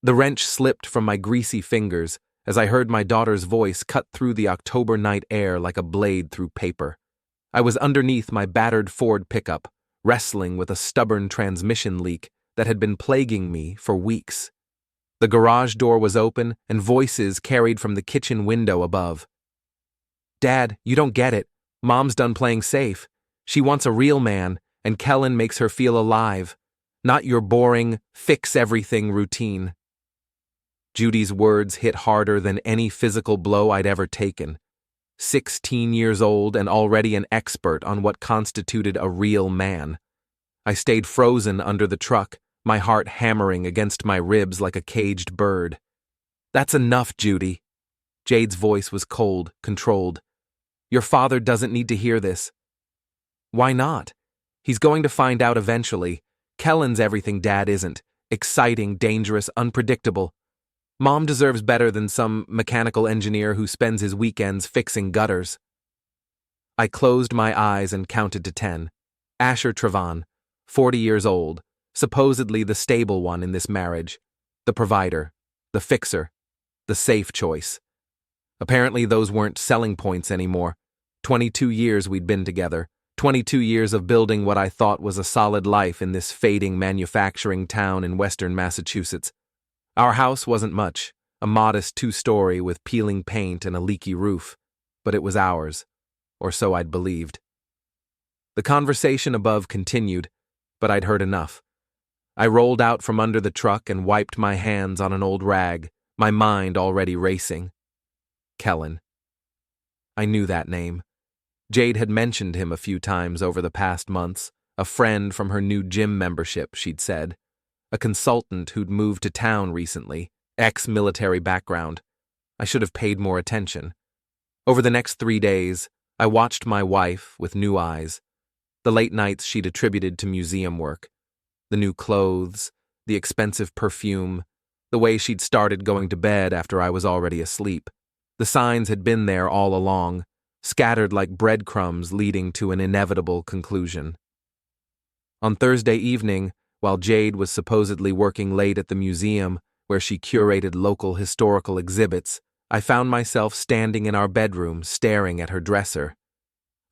The wrench slipped from my greasy fingers as I heard my daughter's voice cut through the October night air like a blade through paper. I was underneath my battered Ford pickup, wrestling with a stubborn transmission leak that had been plaguing me for weeks. The garage door was open and voices carried from the kitchen window above. "Dad, you don't get it. Mom's done playing safe. She wants a real man, and Kellan makes her feel alive, not your boring, fix-everything routine." Judy's words hit harder than any physical blow I'd ever taken. 16 years old and already an expert on what constituted a real man. I stayed frozen under the truck, my heart hammering against my ribs like a caged bird. "That's enough, Judy." Jade's voice was cold, controlled. "Your father doesn't need to hear this." "Why not? He's going to find out eventually. Kellan's everything Dad isn't. Exciting, dangerous, unpredictable. Mom deserves better than some mechanical engineer who spends his weekends fixing gutters." I closed my eyes and counted to 10. Asher Trevan, 40 years old, supposedly the stable one in this marriage, the provider, the fixer, the safe choice. Apparently those weren't selling points anymore. 22 years we'd been together, 22 years of building what I thought was a solid life in this fading manufacturing town in western Massachusetts. Our house wasn't much, a modest 2-story with peeling paint and a leaky roof, but it was ours, or so I'd believed. The conversation above continued, but I'd heard enough. I rolled out from under the truck and wiped my hands on an old rag, my mind already racing. Kellan. I knew that name. Jade had mentioned him a few times over the past months, a friend from her new gym membership, she'd said. A consultant who'd moved to town recently, ex-military background. I should have paid more attention. Over the next 3 days, I watched my wife with new eyes. The late nights she'd attributed to museum work. The new clothes, the expensive perfume, the way she'd started going to bed after I was already asleep. The signs had been there all along, scattered like breadcrumbs leading to an inevitable conclusion. On Thursday evening, while Jade was supposedly working late at the museum where she curated local historical exhibits, I found myself standing in our bedroom staring at her dresser.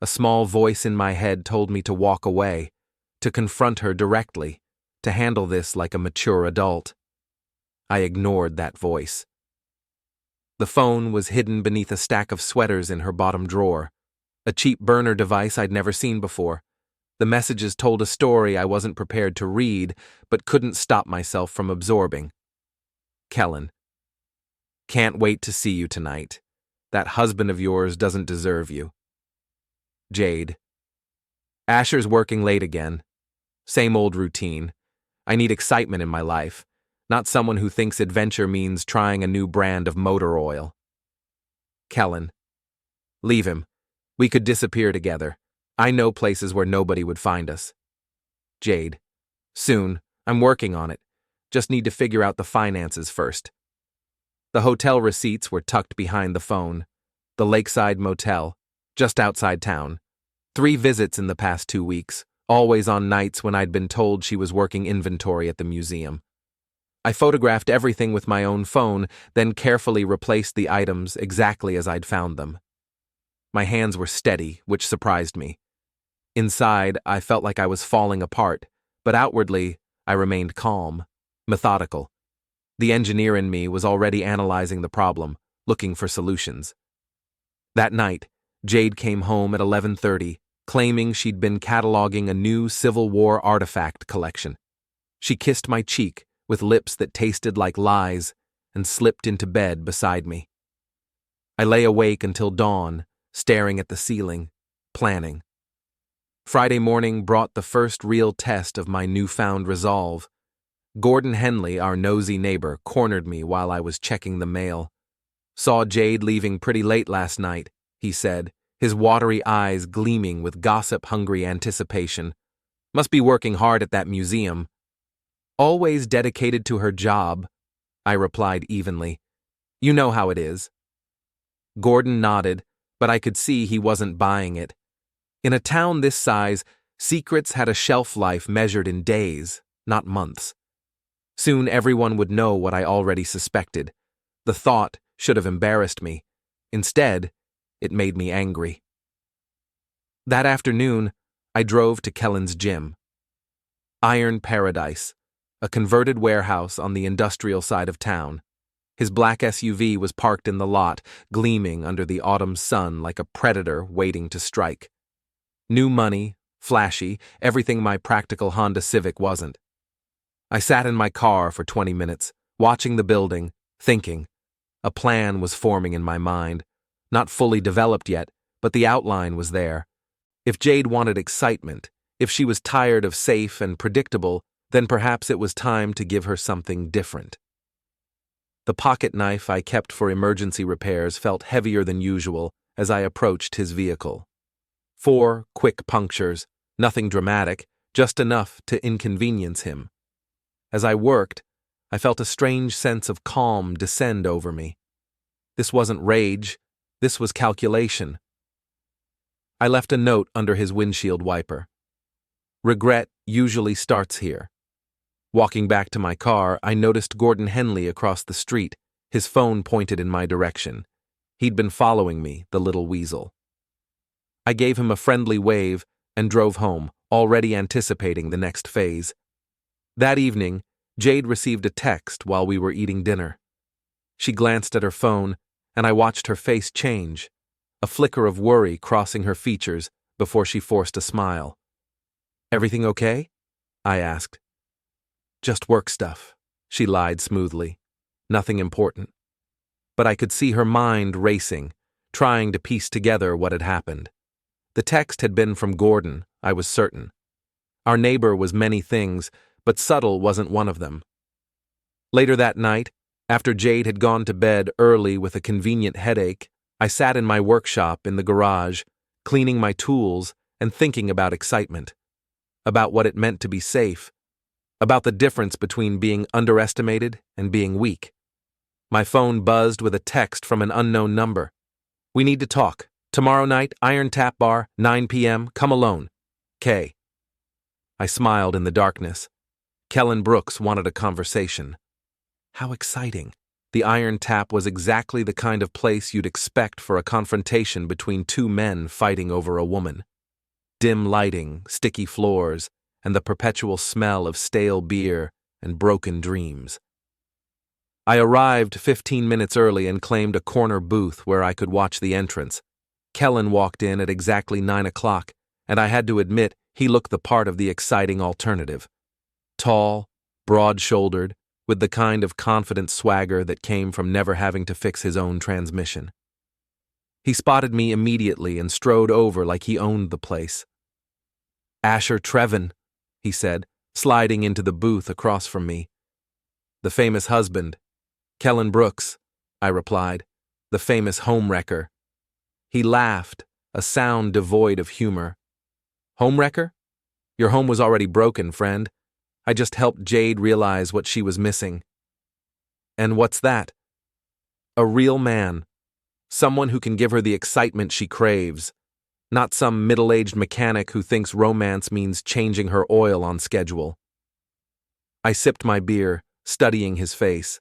A small voice in my head told me to walk away, to confront her directly, to handle this like a mature adult. I ignored that voice. The phone was hidden beneath a stack of sweaters in her bottom drawer, a cheap burner device I'd never seen before. The messages told a story I wasn't prepared to read, but couldn't stop myself from absorbing. Kellan. Can't wait to see you tonight. That husband of yours doesn't deserve you. Jade. Asher's working late again. Same old routine. I need excitement in my life, not someone who thinks adventure means trying a new brand of motor oil. Kellan. Leave him. We could disappear together. I know places where nobody would find us. Jade. Soon. I'm working on it. Just need to figure out the finances first. The hotel receipts were tucked behind the phone. The Lakeside Motel, just outside town. 3 visits in the past 2 weeks, always on nights when I'd been told she was working inventory at the museum. I photographed everything with my own phone, then carefully replaced the items exactly as I'd found them. My hands were steady, which surprised me. Inside, I felt like I was falling apart, but outwardly, I remained calm, methodical. The engineer in me was already analyzing the problem, looking for solutions. That night, Jade came home at 11:30, claiming she'd been cataloging a new Civil War artifact collection. She kissed my cheek with lips that tasted like lies and slipped into bed beside me. I lay awake until dawn, staring at the ceiling, planning. Friday morning brought the first real test of my newfound resolve. Gordon Henley, our nosy neighbor, cornered me while I was checking the mail. Saw Jade leaving pretty late last night, he said, his watery eyes gleaming with gossip-hungry anticipation. Must be working hard at that museum. Always dedicated to her job, I replied evenly. You know how it is. Gordon nodded, but I could see he wasn't buying it. In a town this size, secrets had a shelf life measured in days, not months. Soon everyone would know what I already suspected. The thought should have embarrassed me. Instead, it made me angry. That afternoon, I drove to Kellan's gym. Iron Paradise, a converted warehouse on the industrial side of town. His black SUV was parked in the lot, gleaming under the autumn sun like a predator waiting to strike. New money, flashy, everything my practical Honda Civic wasn't. I sat in my car for 20 minutes, watching the building, thinking. A plan was forming in my mind, not fully developed yet, but the outline was there. If Jade wanted excitement, if she was tired of safe and predictable, then perhaps it was time to give her something different. The pocket knife I kept for emergency repairs felt heavier than usual as I approached his vehicle. 4 quick punctures, nothing dramatic, just enough to inconvenience him. As I worked, I felt a strange sense of calm descend over me. This wasn't rage, this was calculation. I left a note under his windshield wiper. Regret usually starts here. Walking back to my car, I noticed Gordon Henley across the street, his phone pointed in my direction. He'd been following me, the little weasel. I gave him a friendly wave and drove home, already anticipating the next phase. That evening, Jade received a text while we were eating dinner. She glanced at her phone, and I watched her face change, a flicker of worry crossing her features before she forced a smile. "Everything okay?" I asked. "Just work stuff," she lied smoothly. "Nothing important." But I could see her mind racing, trying to piece together what had happened. The text had been from Gordon, I was certain. Our neighbor was many things, but subtle wasn't one of them. Later that night, after Jade had gone to bed early with a convenient headache, I sat in my workshop in the garage, cleaning my tools and thinking about excitement, about what it meant to be safe, about the difference between being underestimated and being weak. My phone buzzed with a text from an unknown number. "We need to talk. Tomorrow night, Iron Tap Bar, 9 p.m., come alone. K." I smiled in the darkness. Kellan Brooks wanted a conversation. How exciting. The Iron Tap was exactly the kind of place you'd expect for a confrontation between 2 men fighting over a woman. Dim lighting, sticky floors, and the perpetual smell of stale beer and broken dreams. I arrived 15 minutes early and claimed a corner booth where I could watch the entrance. Kellan walked in at exactly 9 o'clock, and I had to admit he looked the part of the exciting alternative. Tall, broad-shouldered, with the kind of confident swagger that came from never having to fix his own transmission. He spotted me immediately and strode over like he owned the place. "Asher Trevan," he said, sliding into the booth across from me. "The famous husband." "Kellan Brooks," I replied, "the famous homewrecker." He laughed, a sound devoid of humor. "Homewrecker? Your home was already broken, friend. I just helped Jade realize what she was missing." "And what's that?" "A real man. Someone who can give her the excitement she craves. Not some middle-aged mechanic who thinks romance means changing her oil on schedule." I sipped my beer, studying his face.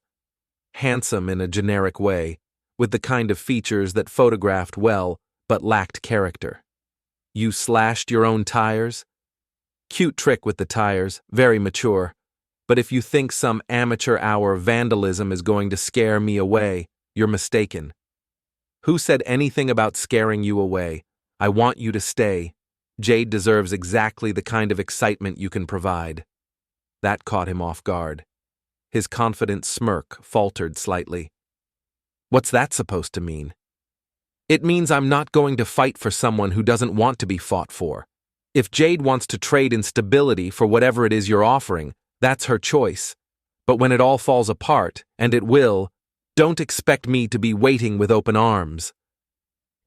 Handsome in a generic way, with the kind of features that photographed well but lacked character. "You slashed your own tires?" "Cute trick with the tires, very mature. But if you think some amateur hour vandalism is going to scare me away, you're mistaken." "Who said anything about scaring you away? I want you to stay. Jade deserves exactly the kind of excitement you can provide." That caught him off guard. His confident smirk faltered slightly. "What's that supposed to mean?" "It means I'm not going to fight for someone who doesn't want to be fought for. If Jade wants to trade instability for whatever it is you're offering, that's her choice. But when it all falls apart, and it will, don't expect me to be waiting with open arms."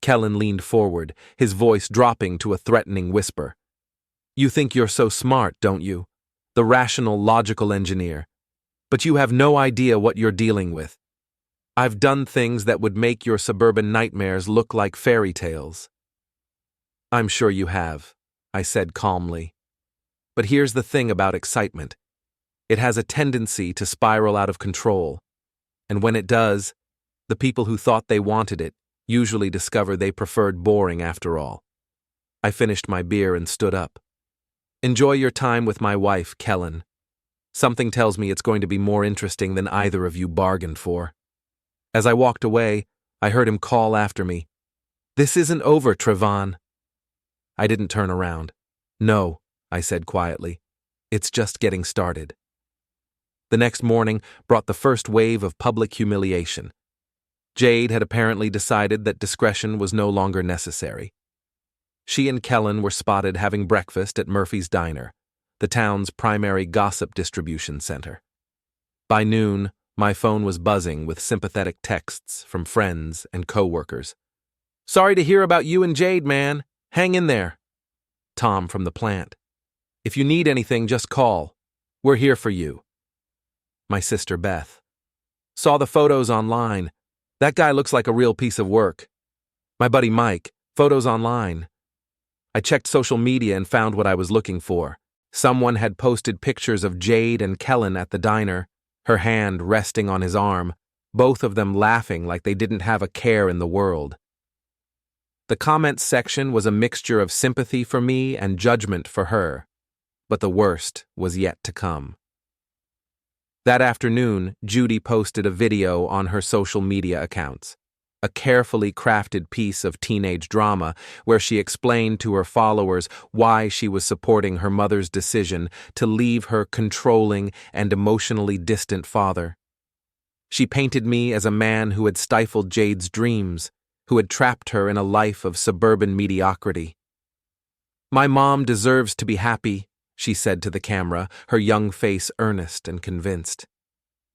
Kellan leaned forward, his voice dropping to a threatening whisper. "You think you're so smart, don't you? The rational, logical engineer. But you have no idea what you're dealing with. I've done things that would make your suburban nightmares look like fairy tales." "I'm sure you have," I said calmly. "But here's the thing about excitement. It has a tendency to spiral out of control, and when it does, the people who thought they wanted it usually discover they preferred boring after all. I finished my beer and stood up. Enjoy your time with my wife, Kellan. Something tells me it's going to be more interesting than either of you bargained for. As I walked away, I heard him call after me, "This isn't over, Trevan." I didn't turn around. "No," I said quietly. "It's just getting started." The next morning brought the first wave of public humiliation. Jade had apparently decided that discretion was no longer necessary. She and Kellan were spotted having breakfast at Murphy's Diner, the town's primary gossip distribution center. By noon, my phone was buzzing with sympathetic texts from friends and coworkers. "Sorry to hear about you and Jade, man. Hang in there." Tom from the plant. "If you need anything, just call. We're here for you." My sister Beth. "Saw the photos online. That guy looks like a real piece of work." My buddy Mike. "Photos online." I checked social media and found what I was looking for. Someone had posted pictures of Jade and Kellan at the diner, her hand resting on his arm, both of them laughing like they didn't have a care in the world. The comments section was a mixture of sympathy for me and judgment for her, but the worst was yet to come. That afternoon, Judy posted a video on her social media accounts, a carefully crafted piece of teenage drama where she explained to her followers why she was supporting her mother's decision to leave her controlling and emotionally distant father. She painted me as a man who had stifled Jade's dreams, who had trapped her in a life of suburban mediocrity. "My mom deserves to be happy," she said to the camera, her young face earnest and convinced.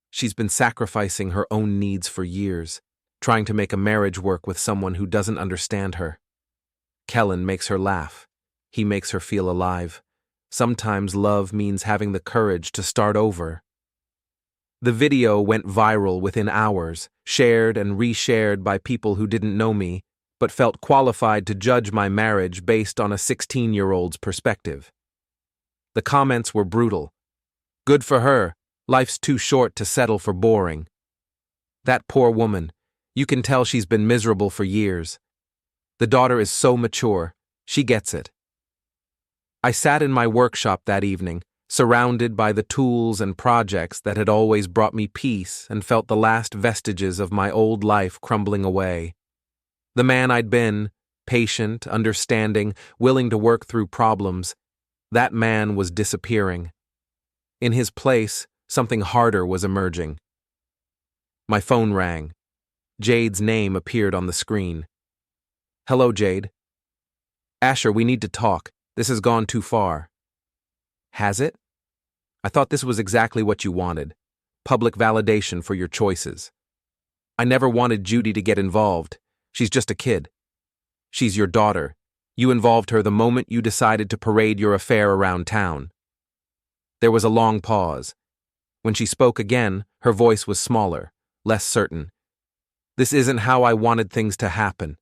"She's been sacrificing her own needs for years, trying to make a marriage work with someone who doesn't understand her. Kellan makes her laugh. He makes her feel alive. Sometimes love means having the courage to start over." The video went viral within hours, shared and reshared by people who didn't know me, but felt qualified to judge my marriage based on a 16-year-old's perspective. The comments were brutal. "Good for her. Life's too short to settle for boring. That poor woman. You can tell she's been miserable for years. The daughter is so mature. She gets it." I sat in my workshop that evening, surrounded by the tools and projects that had always brought me peace, and felt the last vestiges of my old life crumbling away. The man I'd been, patient, understanding, willing to work through problems, that man was disappearing. In his place, something harder was emerging. My phone rang. Jade's name appeared on the screen. "Hello, Jade." "Asher, we need to talk. This has gone too far." "Has it? I thought this was exactly what you wanted. Public validation for your choices. I never wanted Judy to get involved. She's just a kid. She's your daughter. You involved her the moment you decided to parade your affair around town." There was a long pause. When she spoke again, her voice was smaller, less certain. "This isn't how I wanted things to happen."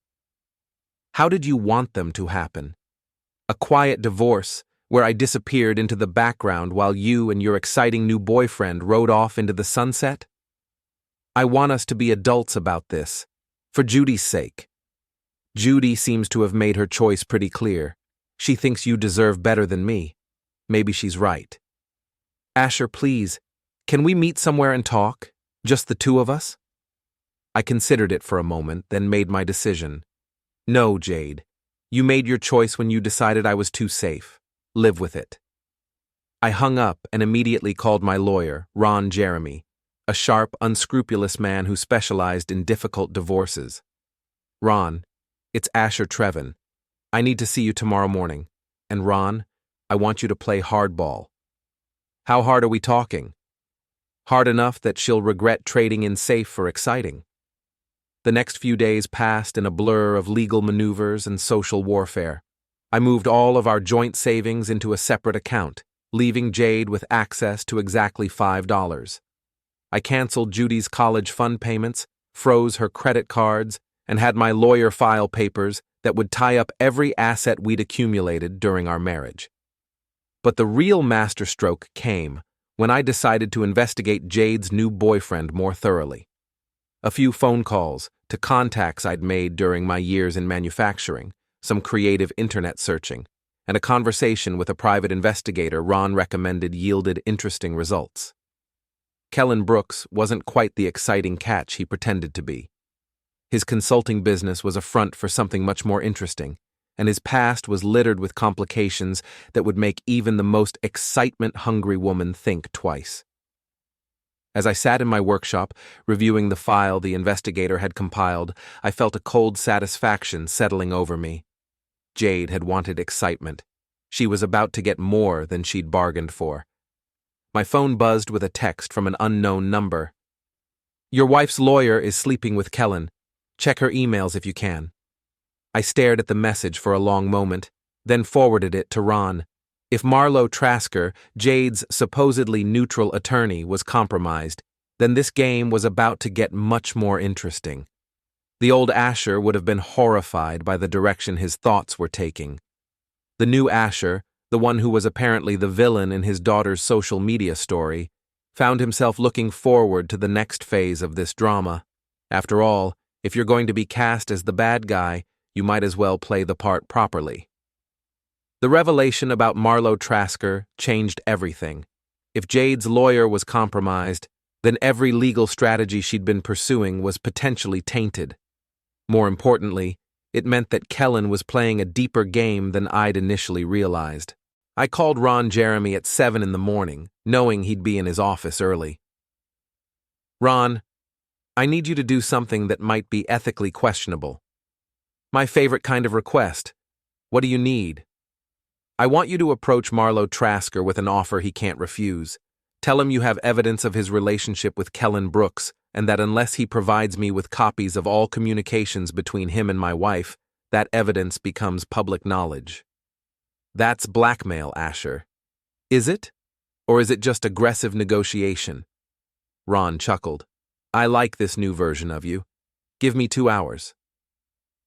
"How did you want them to happen? A quiet divorce, where I disappeared into the background while you and your exciting new boyfriend rode off into the sunset? I want us to be adults about this, for Judy's sake. Judy seems to have made her choice pretty clear. She thinks you deserve better than me. Maybe she's right. Asher, please, can we meet somewhere and talk? Just the two of us?" I considered it for a moment, then made my decision. "No, Jade. You made your choice when you decided I was too safe. Live with it." I hung up and immediately called my lawyer, Ron Jeremy, a sharp, unscrupulous man who specialized in difficult divorces. "Ron, it's Asher Trevan. I need to see you tomorrow morning. And Ron, I want you to play hardball." "How hard are we talking?" "Hard enough that she'll regret trading in safe for exciting." The next few days passed in a blur of legal maneuvers and social warfare. I moved all of our joint savings into a separate account, leaving Jade with access to exactly $5. I canceled Judy's college fund payments, froze her credit cards, and had my lawyer file papers that would tie up every asset we'd accumulated during our marriage. But the real masterstroke came when I decided to investigate Jade's new boyfriend more thoroughly. A few phone calls to contacts I'd made during my years in manufacturing, some creative internet searching, and a conversation with a private investigator Ron recommended yielded interesting results. Kellan Brooks wasn't quite the exciting catch he pretended to be. His consulting business was a front for something much more interesting, and his past was littered with complications that would make even the most excitement-hungry woman think twice. As I sat in my workshop, reviewing the file the investigator had compiled, I felt a cold satisfaction settling over me. Jade had wanted excitement. She was about to get more than she'd bargained for. My phone buzzed with a text from an unknown number. "Your wife's lawyer is sleeping with Kellan. Check her emails if you can." I stared at the message for a long moment, then forwarded it to Ron. If Marlo Trasker, Jade's supposedly neutral attorney, was compromised, then this game was about to get much more interesting. The old Asher would have been horrified by the direction his thoughts were taking. The new Asher, the one who was apparently the villain in his daughter's social media story, found himself looking forward to the next phase of this drama. After all, if you're going to be cast as the bad guy, you might as well play the part properly. The revelation about Marlo Trasker changed everything. If Jade's lawyer was compromised, then every legal strategy she'd been pursuing was potentially tainted. More importantly, it meant that Kellan was playing a deeper game than I'd initially realized. I called Ron Jeremy at 7 in the morning, knowing he'd be in his office early. "Ron, I need you to do something that might be ethically questionable." "My favorite kind of request. What do you need?" "I want you to approach Marlo Trasker with an offer he can't refuse. Tell him you have evidence of his relationship with Kellan Brooks, and that unless he provides me with copies of all communications between him and my wife, that evidence becomes public knowledge." "That's blackmail, Asher." "Is it? Or is it just aggressive negotiation?" Ron chuckled. "I like this new version of you. Give me 2 hours."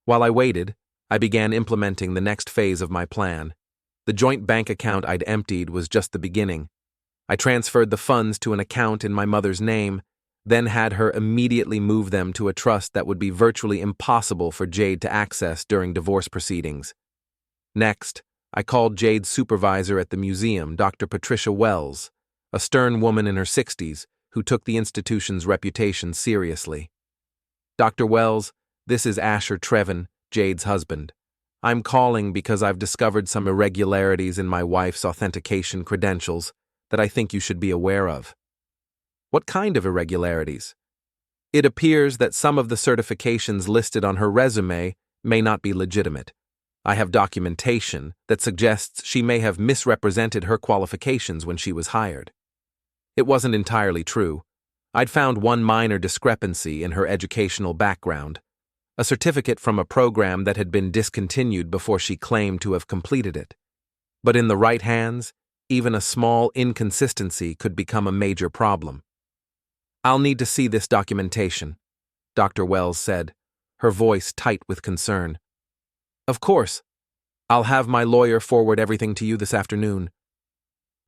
While I waited, I began implementing the next phase of my plan. The joint bank account I'd emptied was just the beginning. I transferred the funds to an account in my mother's name, then had her immediately move them to a trust that would be virtually impossible for Jade to access during divorce proceedings. Next, I called Jade's supervisor at the museum, Dr. Patricia Wells, a stern woman in her 60s who took the institution's reputation seriously. "Dr. Wells, this is Asher Trevan, Jade's husband. I'm calling because I've discovered some irregularities in my wife's authentication credentials that I think you should be aware of." "What kind of irregularities?" "It appears that some of the certifications listed on her resume may not be legitimate. I have documentation that suggests she may have misrepresented her qualifications when she was hired." It wasn't entirely true. I'd found one minor discrepancy in her educational background, a certificate from a program that had been discontinued before she claimed to have completed it. But in the right hands, even a small inconsistency could become a major problem. "I'll need to see this documentation," Dr. Wells said, her voice tight with concern. "Of course. I'll have my lawyer forward everything to you this afternoon."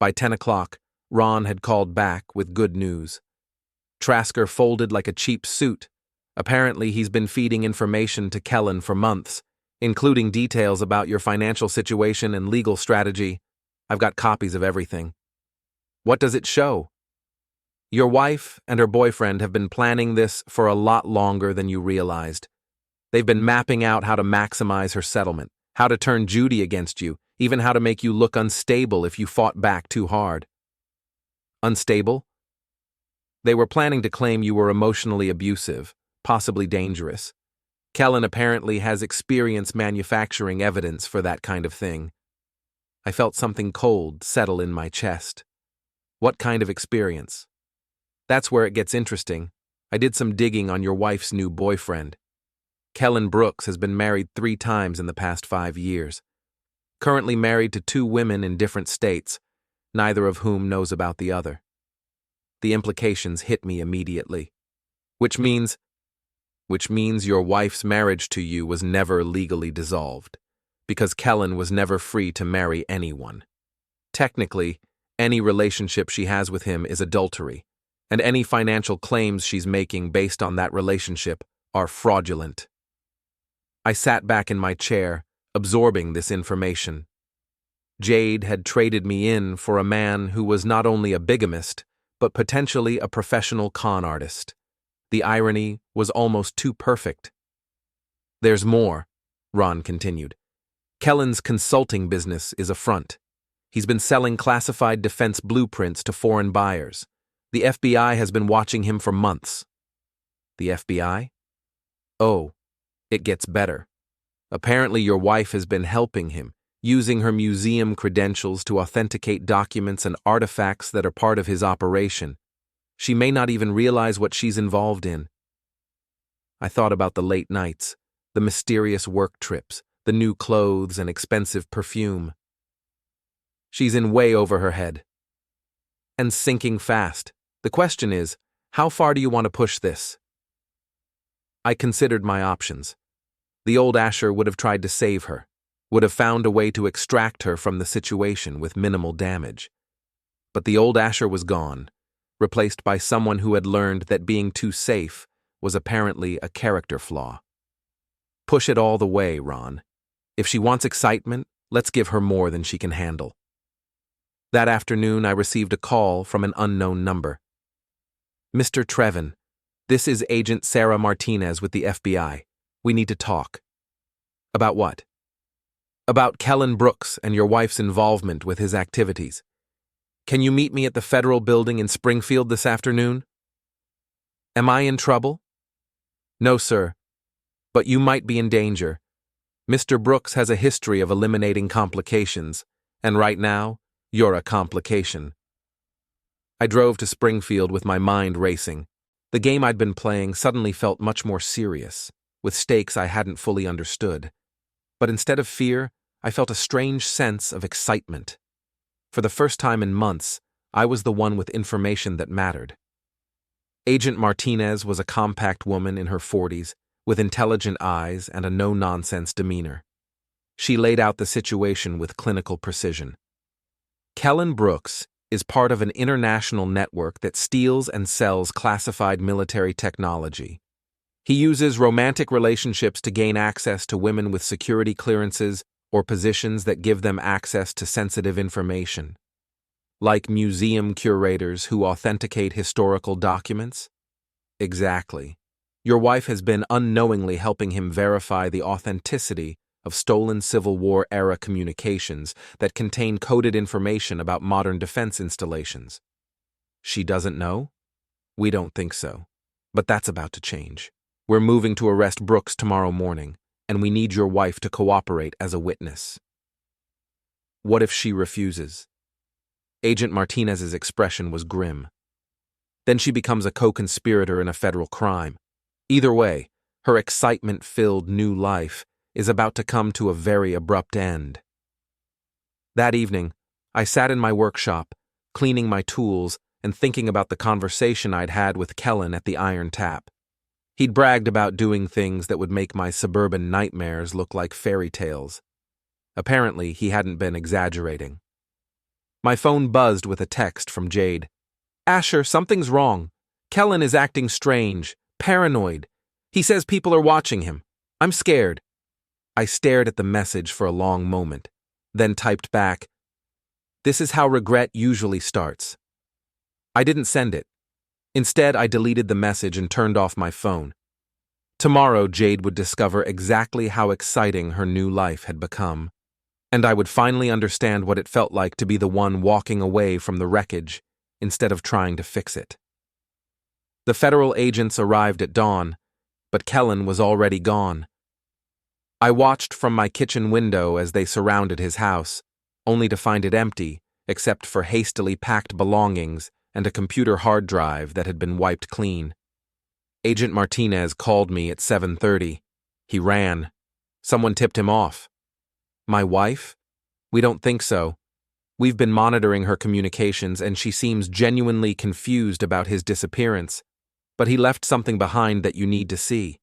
By 10 o'clock, Ron had called back with good news. Trasker folded like a cheap suit. Apparently, he's been feeding information to Kellan for months, including details about your financial situation and legal strategy. I've got copies of everything. "What does it show?" "Your wife and her boyfriend have been planning this for a lot longer than you realized. They've been mapping out how to maximize her settlement, how to turn Judy against you, even how to make you look unstable if you fought back too hard." "Unstable?" "They were planning to claim you were emotionally abusive, possibly dangerous. Kellan apparently has experience manufacturing evidence for that kind of thing." I felt something cold settle in my chest. "What kind of experience?" "That's where it gets interesting. I did some digging on your wife's new boyfriend. Kellan Brooks has been married 3 times in the past 5 years. Currently married to 2 women in different states, neither of whom knows about the other." The implications hit me immediately. Which means your wife's marriage to you was never legally dissolved, because Kellan was never free to marry anyone. Technically, Any relationship she has with him is adultery, and any financial claims she's making based on that relationship are fraudulent. I sat back in my chair, absorbing this information. Jade had traded me in for a man who was not only a bigamist, but potentially a professional con artist. The irony was almost too perfect. There's more, Ron continued. Kellan's consulting business is a front. He's been selling classified defense blueprints to foreign buyers. The FBI has been watching him for months. The FBI? Oh, it gets better. Apparently your wife has been helping him, using her museum credentials to authenticate documents and artifacts that are part of his operation. She may not even realize what she's involved in. I thought about the late nights, the mysterious work trips, the new clothes and expensive perfume. She's in way over her head. And sinking fast. The question is, how far do you want to push this? I considered my options. The old Asher would have tried to save her, would have found a way to extract her from the situation with minimal damage. But the old Asher was gone, replaced by someone who had learned that being too safe was apparently a character flaw. Push it all the way, Ron. If she wants excitement, let's give her more than she can handle. That afternoon, I received a call from an unknown number. Mr. Trevan, this is Agent Sarah Martinez with the FBI. We need to talk. About what? About Kellan Brooks and your wife's involvement with his activities. Can you meet me at the Federal Building in Springfield this afternoon? Am I in trouble? No, sir. But you might be in danger. Mr. Brooks has a history of eliminating complications, and right now, you're a complication. I drove to Springfield with my mind racing. The game I'd been playing suddenly felt much more serious, with stakes I hadn't fully understood. But instead of fear, I felt a strange sense of excitement. For the first time in months, I was the one with information that mattered. Agent Martinez was a compact woman in her 40s, with intelligent eyes and a no-nonsense demeanor. She laid out the situation with clinical precision. Kellan Brooks is part of an international network that steals and sells classified military technology. He uses romantic relationships to gain access to women with security clearances or positions that give them access to sensitive information. Like museum curators who authenticate historical documents? Exactly. Your wife has been unknowingly helping him verify the authenticity of stolen Civil War-era communications that contain coded information about modern defense installations. She doesn't know? We don't think so. But that's about to change. We're moving to arrest Brooks tomorrow morning, and we need your wife to cooperate as a witness. What if she refuses? Agent Martinez's expression was grim. Then she becomes a co-conspirator in a federal crime. Either way, her excitement-filled new life is about to come to a very abrupt end. That evening, I sat in my workshop, cleaning my tools and thinking about the conversation I'd had with Kellan at the Iron Tap. He'd bragged about doing things that would make my suburban nightmares look like fairy tales. Apparently, he hadn't been exaggerating. My phone buzzed with a text from Jade. Asher, something's wrong. Kellan is acting strange, paranoid. He says people are watching him. I'm scared. I stared at the message for a long moment, then typed back, "This is how regret usually starts." I didn't send it. Instead, I deleted the message and turned off my phone. Tomorrow, Jade would discover exactly how exciting her new life had become, and I would finally understand what it felt like to be the one walking away from the wreckage instead of trying to fix it. The federal agents arrived at dawn, but Kellan was already gone. I watched from my kitchen window as they surrounded his house, only to find it empty, except for hastily packed belongings and a computer hard drive that had been wiped clean. Agent Martinez called me at 7:30. He ran. Someone tipped him off. My wife? We don't think so. We've been monitoring her communications and she seems genuinely confused about his disappearance, but he left something behind that you need to see.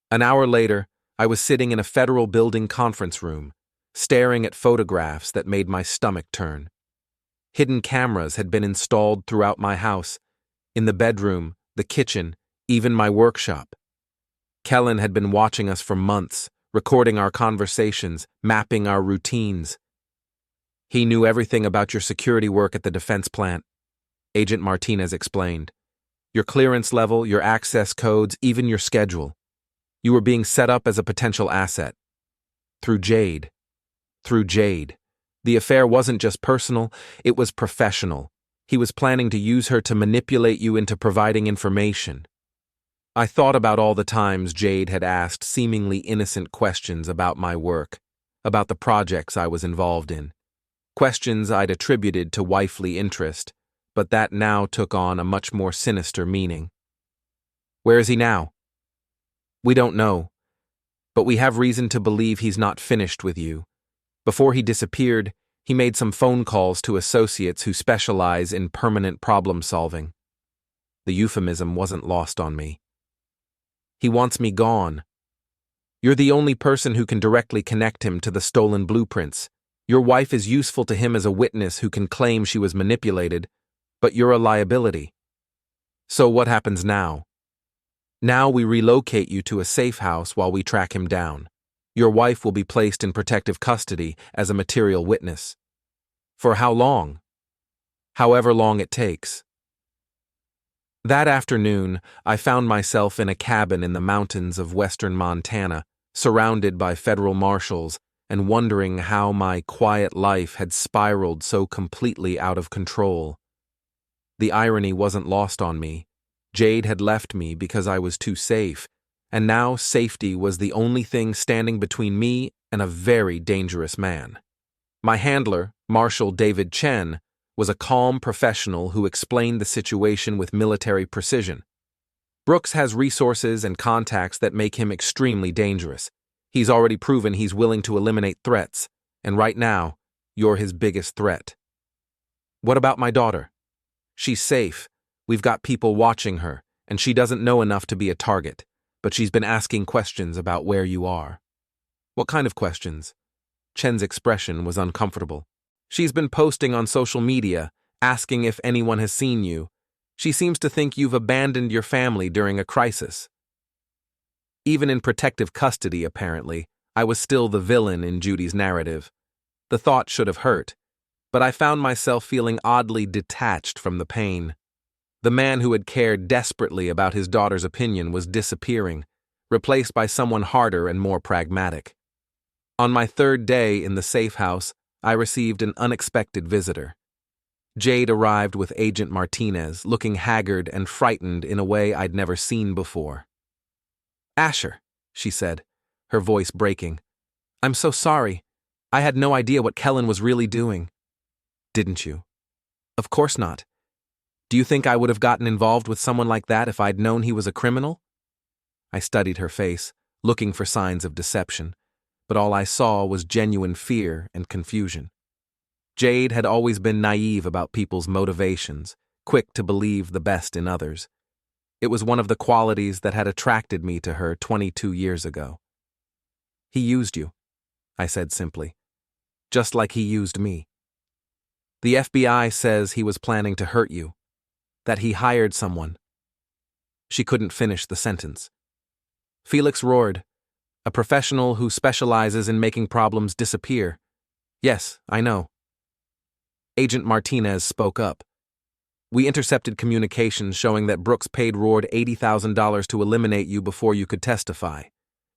An hour later, I was sitting in a federal building conference room, staring at photographs that made my stomach turn. Hidden cameras had been installed throughout my house, in the bedroom, the kitchen, even my workshop. Kellan had been watching us for months, recording our conversations, mapping our routines. He knew everything about your security work at the defense plant, Agent Martinez explained. Your clearance level, your access codes, even your schedule. You were being set up as a potential asset. Through Jade. The affair wasn't just personal, it was professional. He was planning to use her to manipulate you into providing information. I thought about all the times Jade had asked seemingly innocent questions about my work, about the projects I was involved in. Questions I'd attributed to wifely interest, but that now took on a much more sinister meaning. Where is he now? We don't know, but we have reason to believe he's not finished with you. Before he disappeared, he made some phone calls to associates who specialize in permanent problem solving. The euphemism wasn't lost on me. He wants me gone. You're the only person who can directly connect him to the stolen blueprints. Your wife is useful to him as a witness who can claim she was manipulated, but you're a liability. So what happens now? Now we relocate you to a safe house while we track him down. Your wife will be placed in protective custody as a material witness. For how long? However long it takes. That afternoon, I found myself in a cabin in the mountains of western Montana, surrounded by federal marshals, and wondering how my quiet life had spiraled so completely out of control. The irony wasn't lost on me. Jade had left me because I was too safe, and now safety was the only thing standing between me and a very dangerous man. My handler, Marshal David Chen, was a calm professional who explained the situation with military precision. Brooks has resources and contacts that make him extremely dangerous. He's already proven he's willing to eliminate threats, and right now, you're his biggest threat. What about my daughter? She's safe. We've got people watching her, and she doesn't know enough to be a target, but she's been asking questions about where you are. What kind of questions? Chen's expression was uncomfortable. She's been posting on social media, asking if anyone has seen you. She seems to think you've abandoned your family during a crisis. Even in protective custody, apparently, I was still the villain in Judy's narrative. The thought should have hurt, but I found myself feeling oddly detached from the pain. The man who had cared desperately about his daughter's opinion was disappearing, replaced by someone harder and more pragmatic. On my third day in the safe house, I received an unexpected visitor. Jade arrived with Agent Martinez, looking haggard and frightened in a way I'd never seen before. "Asher," she said, her voice breaking. "I'm so sorry. I had no idea what Kellan was really doing." "Didn't you?" "Of course not. Do you think I would have gotten involved with someone like that if I'd known he was a criminal?" I studied her face, looking for signs of deception, but all I saw was genuine fear and confusion. Jade had always been naive about people's motivations, quick to believe the best in others. It was one of the qualities that had attracted me to her 22 years ago. "He used you," I said simply, "just like he used me. The FBI says he was planning to hurt you, that he hired someone." She couldn't finish the sentence. "Felix Rourde, a professional who specializes in making problems disappear. Yes, I know." Agent Martinez spoke up. "We intercepted communications showing that Brooks paid Rourde $80,000 to eliminate you before you could testify.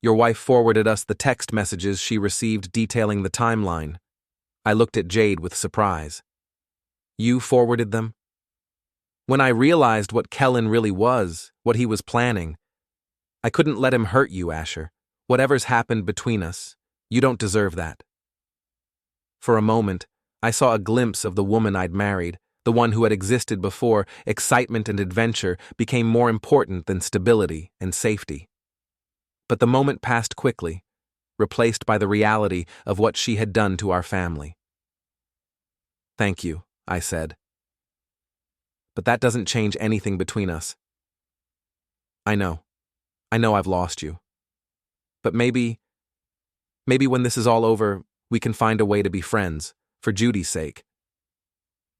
Your wife forwarded us the text messages she received detailing the timeline." I looked at Jade with surprise. "You forwarded them?" When I realized what Kellan really was, what he was planning, I couldn't let him hurt you, Asher. Whatever's happened between us, you don't deserve that. For a moment, I saw a glimpse of the woman I'd married, the one who had existed before excitement and adventure became more important than stability and safety. But the moment passed quickly, replaced by the reality of what she had done to our family. "Thank you," I said. "But that doesn't change anything between us." I know I've lost you. But maybe when this is all over, we can find a way to be friends, for Judy's sake."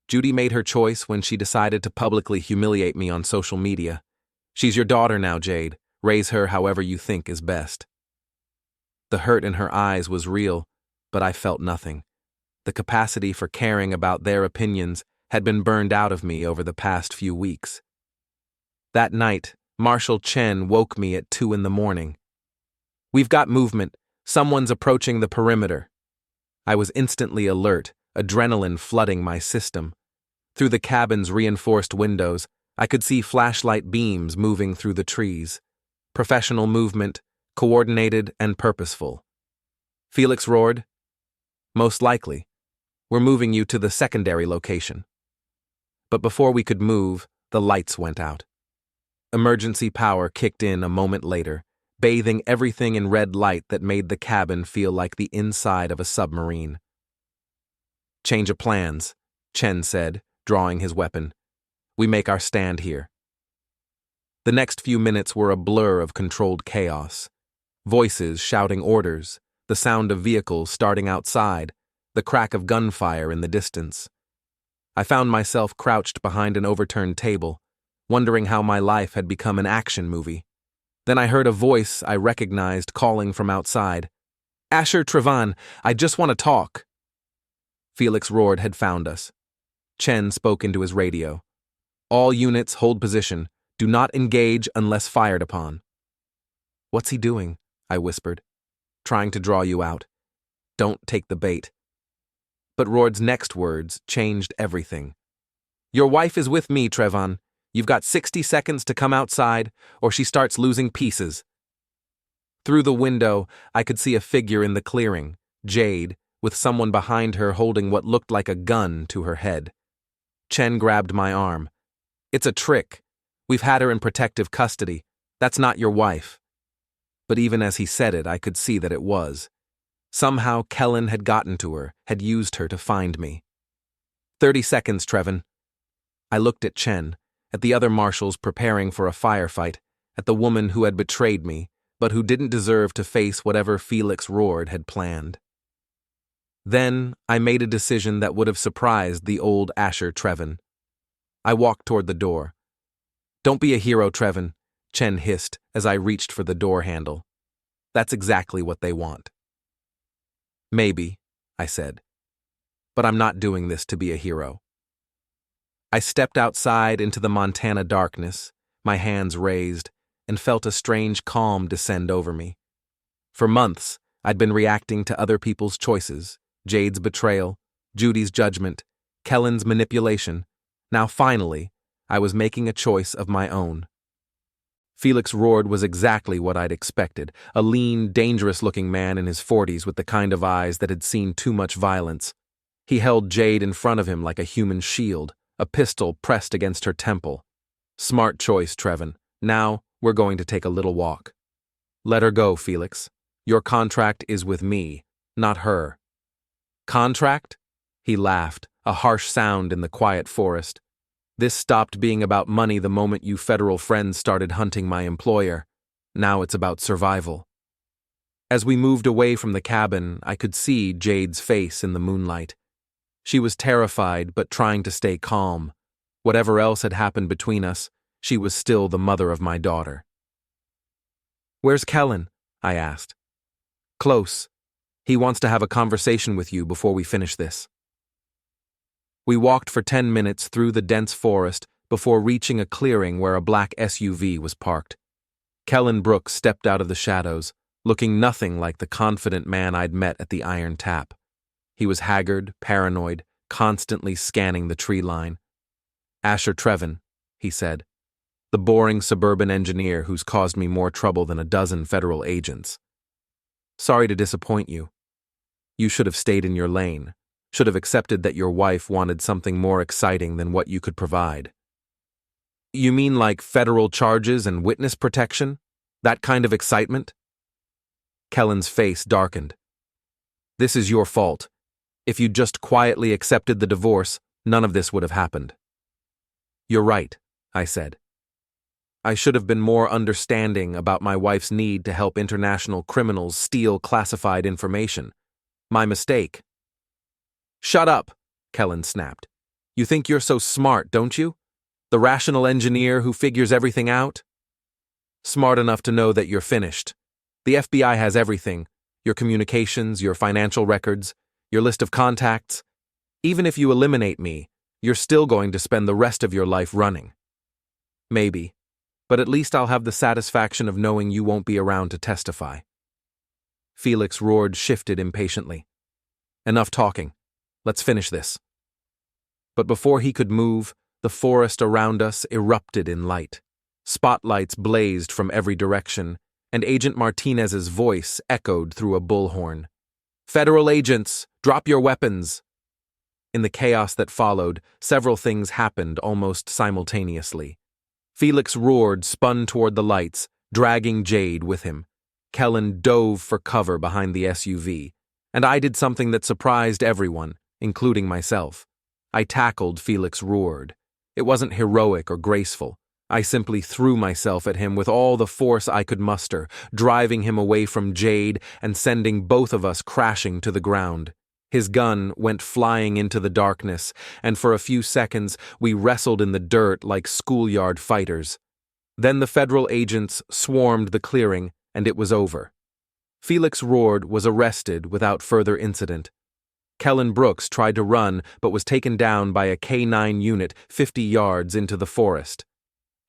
Judy made her choice when she decided to publicly humiliate me on social media. She's your daughter now, Jade. Raise her however you think is best. The hurt in her eyes was real, but I felt nothing. The capacity for caring about their opinions had been burned out of me over the past few weeks. That night, Marshal Chen woke me at 2 a.m. "We've got movement. Someone's approaching the perimeter." I was instantly alert, adrenaline flooding my system. Through the cabin's reinforced windows, I could see flashlight beams moving through the trees. Professional movement, coordinated and purposeful. "Felix Rourde?" "Most likely. We're moving you to the secondary location." But before we could move, the lights went out. Emergency power kicked in a moment later, bathing everything in red light that made the cabin feel like the inside of a submarine. "Change of plans," Chen said, drawing his weapon. "We make our stand here." The next few minutes were a blur of controlled chaos. Voices shouting orders, the sound of vehicles starting outside, the crack of gunfire in the distance. I found myself crouched behind an overturned table, wondering how my life had become an action movie. Then I heard a voice I recognized calling from outside. "Asher Trevan, I just want to talk." Felix Rourde had found us. Chen spoke into his radio. "All units hold position. Do not engage unless fired upon." "What's he doing?" I whispered. "Trying to draw you out. Don't take the bait." But Rourde's next words changed everything. "Your wife is with me, Trevan. You've got 60 seconds to come outside, or she starts losing pieces." Through the window, I could see a figure in the clearing, Jade, with someone behind her holding what looked like a gun to her head. Chen grabbed my arm. "It's a trick. We've had her in protective custody. That's not your wife." But even as he said it, I could see that it was. Somehow Kellan had gotten to her, had used her to find me. 30 seconds, Trevan." I looked at Chen, at the other marshals preparing for a firefight, at the woman who had betrayed me, but who didn't deserve to face whatever Felix Rourde had planned. Then I made a decision that would have surprised the old Asher Trevan. I walked toward the door. "Don't be a hero, Trevan," Chen hissed as I reached for the door handle. "That's exactly what they want." "Maybe," I said. "But I'm not doing this to be a hero." I stepped outside into the Montana darkness, my hands raised, and felt a strange calm descend over me. For months, I'd been reacting to other people's choices, Jade's betrayal, Judy's judgment, Kellan's manipulation. Now finally, I was making a choice of my own. Felix Rourde was exactly what I'd expected, a lean, dangerous-looking man in his 40s with the kind of eyes that had seen too much violence. He held Jade in front of him like a human shield, a pistol pressed against her temple. "Smart choice, Trevan. Now, we're going to take a little walk." "Let her go, Felix. Your contract is with me, not her." "Contract?" He laughed, a harsh sound in the quiet forest. "This stopped being about money the moment you federal friends started hunting my employer. Now it's about survival." As we moved away from the cabin, I could see Jade's face in the moonlight. She was terrified but trying to stay calm. Whatever else had happened between us, she was still the mother of my daughter. "Where's Kellan?" I asked. "Close. He wants to have a conversation with you before we finish this." We walked for 10 minutes through the dense forest before reaching a clearing where a black SUV was parked. Kellan Brooks stepped out of the shadows, looking nothing like the confident man I'd met at the Iron Tap. He was haggard, paranoid, constantly scanning the tree line. "Asher Trevan," he said. "The boring suburban engineer who's caused me more trouble than a dozen federal agents. Sorry to disappoint you. You should have stayed in your lane, should have accepted that your wife wanted something more exciting than what you could provide." "You mean like federal charges and witness protection? That kind of excitement?" Kellan's face darkened. "This is your fault. If you'd just quietly accepted the divorce, none of this would have happened." "You're right," I said. "I should have been more understanding about my wife's need to help international criminals steal classified information. My mistake." "Shut up," Kellan snapped. You think you're so smart, don't you? The rational engineer who figures everything out? Smart enough to know that you're finished. The FBI has everything: your communications, your financial records, your list of contacts. Even if you eliminate me, you're still going to spend the rest of your life running. Maybe, but at least I'll have the satisfaction of knowing you won't be around to testify. Felix Rourde shifted impatiently. Enough talking. Let's finish this. But before he could move, the forest around us erupted in light. Spotlights blazed from every direction, and Agent Martinez's voice echoed through a bullhorn. "Federal agents, drop your weapons!" In the chaos that followed, several things happened almost simultaneously. Felix Rourde spun toward the lights, dragging Jade with him. Kellan dove for cover behind the SUV, and I did something that surprised everyone, including myself. I tackled Felix Rourde. It wasn't heroic or graceful. I simply threw myself at him with all the force I could muster, driving him away from Jade and sending both of us crashing to the ground. His gun went flying into the darkness, and for a few seconds we wrestled in the dirt like schoolyard fighters. Then the federal agents swarmed the clearing, and it was over. Felix Rourde was arrested without further incident. Kellan Brooks tried to run but was taken down by a K-9 unit 50 yards into the forest.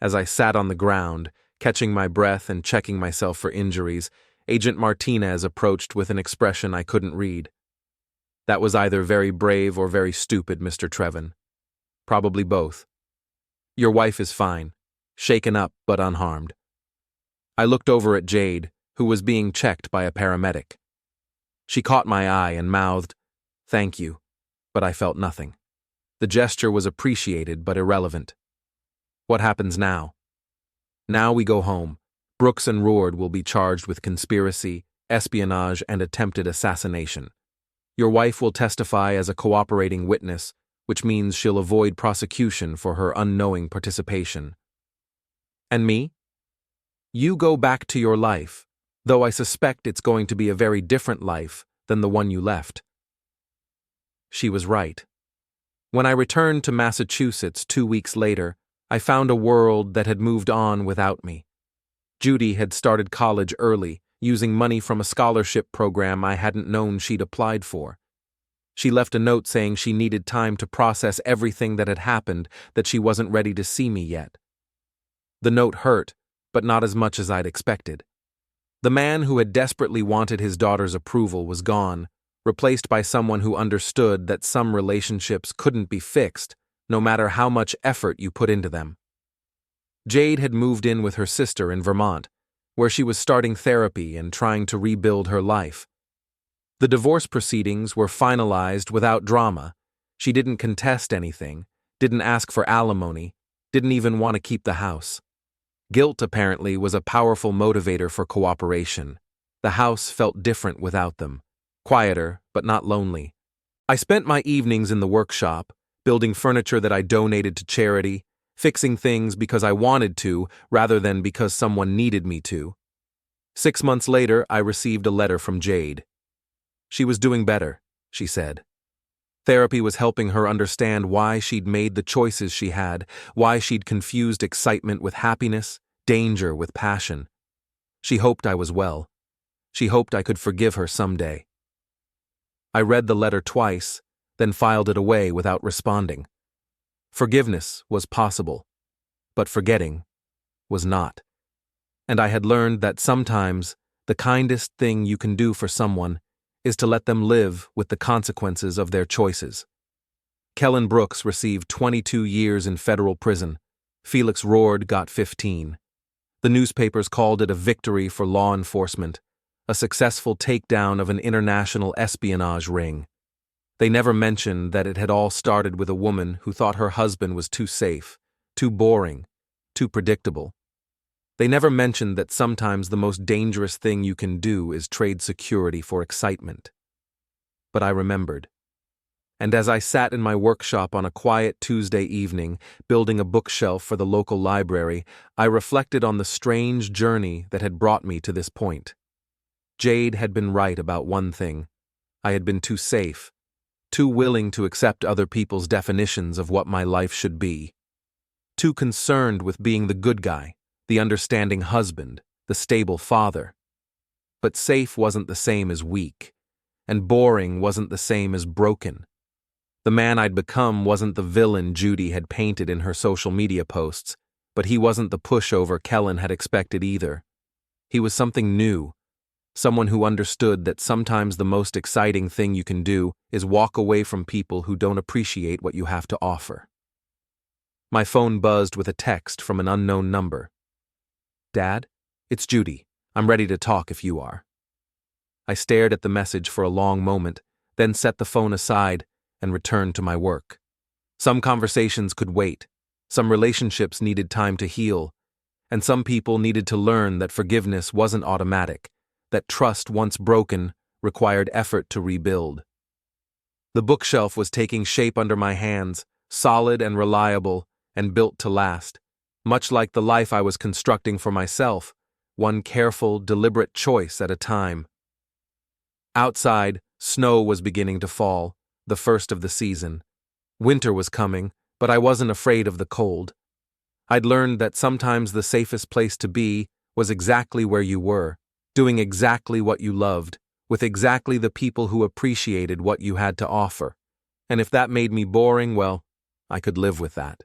As I sat on the ground, catching my breath and checking myself for injuries, Agent Martinez approached with an expression I couldn't read. "That was either very brave or very stupid, Mr. Trevan. Probably both. Your wife is fine, shaken up but unharmed." I looked over at Jade, who was being checked by a paramedic. She caught my eye and mouthed, "Thank you," but I felt nothing. The gesture was appreciated but irrelevant. What happens now? Now we go home. Brooks and Rourde will be charged with conspiracy, espionage, and attempted assassination. Your wife will testify as a cooperating witness, which means she'll avoid prosecution for her unknowing participation. And me? You go back to your life, though I suspect it's going to be a very different life than the one you left. She was right. When I returned to Massachusetts 2 weeks later, I found a world that had moved on without me. Judy had started college early, using money from a scholarship program I hadn't known she'd applied for. She left a note saying she needed time to process everything that had happened, that she wasn't ready to see me yet. The note hurt, but not as much as I'd expected. The man who had desperately wanted his daughter's approval was gone, replaced by someone who understood that some relationships couldn't be fixed, no matter how much effort you put into them. Jade had moved in with her sister in Vermont, where she was starting therapy and trying to rebuild her life. The divorce proceedings were finalized without drama. She didn't contest anything, didn't ask for alimony, didn't even want to keep the house. Guilt, apparently, was a powerful motivator for cooperation. The house felt different without them, quieter but not lonely. I spent my evenings in the workshop, building furniture that I donated to charity, fixing things because I wanted to rather than because someone needed me to. 6 months later, I received a letter from Jade. She was doing better, she said. Therapy was helping her understand why she'd made the choices she had, why she'd confused excitement with happiness, danger with passion. She hoped I was well. She hoped I could forgive her someday. I read the letter twice, then filed it away without responding. Forgiveness was possible, but forgetting was not. And I had learned that sometimes the kindest thing you can do for someone is to let them live with the consequences of their choices. Kellan Brooks received 22 years in federal prison. Felix Rourde got 15. The newspapers called it a victory for law enforcement, a successful takedown of an international espionage ring. They never mentioned that it had all started with a woman who thought her husband was too safe, too boring, too predictable. They never mentioned that sometimes the most dangerous thing you can do is trade security for excitement. But I remembered. And as I sat in my workshop on a quiet Tuesday evening, building a bookshelf for the local library, I reflected on the strange journey that had brought me to this point. Jade had been right about one thing. I had been too safe, too willing to accept other people's definitions of what my life should be, too concerned with being the good guy, the understanding husband, the stable father. But safe wasn't the same as weak, and boring wasn't the same as broken. The man I'd become wasn't the villain Judy had painted in her social media posts, but he wasn't the pushover Kellan had expected either. He was something new, someone who understood that sometimes the most exciting thing you can do is walk away from people who don't appreciate what you have to offer. My phone buzzed with a text from an unknown number. "Dad, it's Judy. I'm ready to talk if you are." I stared at the message for a long moment, then set the phone aside and returned to my work. Some conversations could wait, some relationships needed time to heal, and some people needed to learn that forgiveness wasn't automatic, that trust once broken required effort to rebuild. The bookshelf was taking shape under my hands, solid and reliable, and built to last, much like the life I was constructing for myself, one careful, deliberate choice at a time. Outside, snow was beginning to fall, the first of the season. Winter was coming, but I wasn't afraid of the cold. I'd learned that sometimes the safest place to be was exactly where you were, doing exactly what you loved, with exactly the people who appreciated what you had to offer. And if that made me boring, well, I could live with that.